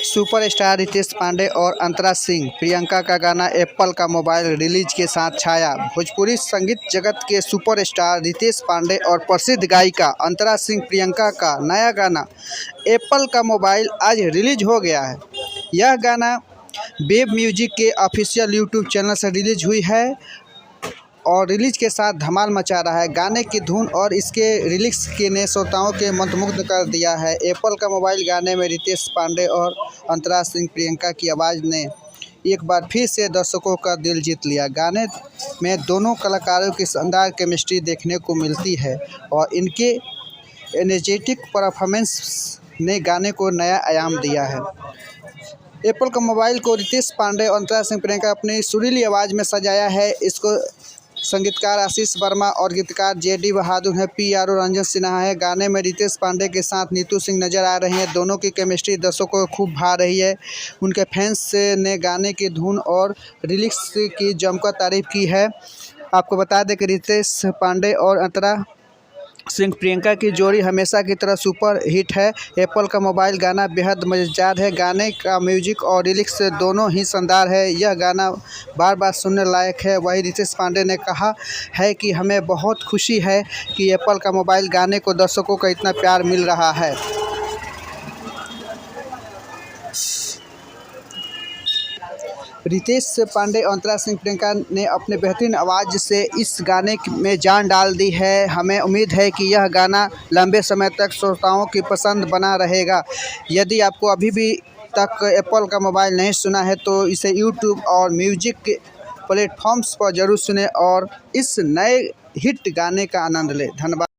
Superstar Ritesh Pandey और अंतरा सिंह प्रियंका का गाना एप्पल का मोबाइल रिलीज के साथ छाया। भोजपुरी संगीत जगत के सुपरस्टार रितेश पांडे और प्रसिद्ध गायिका अंतरा सिंह प्रियंका का नया गाना एप्पल का मोबाइल आज रिलीज हो गया है। यह गाना वेब म्यूजिक के ऑफिशियल यूट्यूब चैनल से रिलीज हुई है और रिलीज के साथ धमाल मचा रहा है। गाने की धुन और इसके रिलिक्स के ने श्रोताओं के मंत्रमुग्ध कर दिया है। एप्पल का मोबाइल गाने में रितेश पांडे और अंतरा सिंह प्रियंका की आवाज़ ने एक बार फिर से दर्शकों का दिल जीत लिया। गाने में दोनों कलाकारों की शानदार केमिस्ट्री देखने को मिलती है और इनके एनर्जेटिक परफॉर्मेंस ने गाने को नया आयाम दिया है। एप्पल का मोबाइल को रितेश पांडे और अंतरा सिंह प्रियंका अपनी सुरीली आवाज़ में सजाया है। इसको संगीतकार आशीष वर्मा और गीतकार जेडी बहादुर हैं। पीआरओ रंजन सिन्हा है। गाने में रितेश पांडे के साथ नीतू सिंह नजर आ रही हैं। दोनों की केमिस्ट्री दर्शकों को खूब भा रही है। उनके फैंस ने गाने की धुन और रिलिक्स की जमकर तारीफ की है। आपको बता दें कि रितेश पांडे और अंतरा सिंह प्रियंका की जोड़ी हमेशा की तरह सुपर हिट है। एप्पल का मोबाइल गाना बेहद मज़ेदार है। गाने का म्यूजिक और लिरिक्स दोनों ही शानदार है। यह गाना बार बार सुनने लायक है। वही रितेश पांडे ने कहा है कि हमें बहुत खुशी है कि एप्पल का मोबाइल गाने को दर्शकों का इतना प्यार मिल रहा है। रितेश पांडे और अंतरा सिंह प्रियंका ने अपने बेहतरीन आवाज़ से इस गाने में जान डाल दी है। हमें उम्मीद है कि यह गाना लंबे समय तक श्रोताओं की पसंद बना रहेगा। यदि आपको अभी भी तक एप्पल का मोबाइल नहीं सुना है तो इसे यूट्यूब और म्यूजिक के प्लेटफॉर्म्स पर ज़रूर सुनें और इस नए हिट गाने का आनंद लें। धन्यवाद।